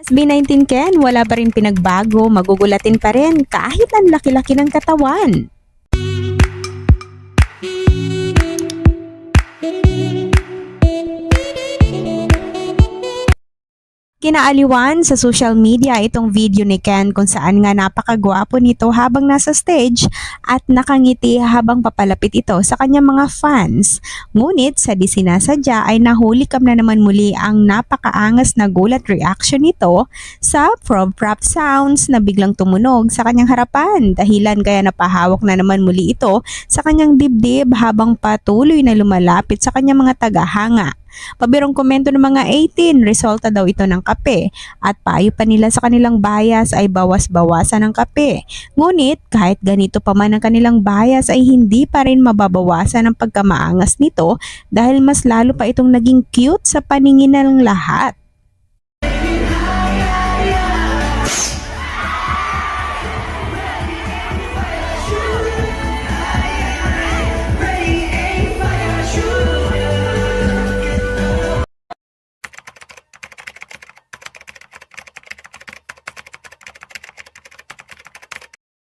SB19 Ken, wala pa rin pinagbago, magugulatin pa rin kahit ang laki-laki ng katawan. Kinaaliwan sa social media itong video ni Ken kung saan nga napakagwapo nito habang nasa stage at nakangiti habang papalapit ito sa kanyang mga fans. Ngunit sa di sinasadya ay nahulikam na naman muli ang napakaangas na gulat reaction nito sa prop sounds na biglang tumunog sa kanyang harapan. Dahilan kaya napahawak na naman muli ito sa kanyang dibdib habang patuloy na lumalapit sa kanyang mga tagahanga. Pabirong komento ng mga 18, resulta daw ito ng kape at payo pa nila sa kanilang bias ay bawas-bawasan ng kape. Ngunit kahit ganito pa man ang kanilang bias ay hindi pa rin mababawasan ang pagkamaangas nito dahil mas lalo pa itong naging cute sa paningin ng lahat.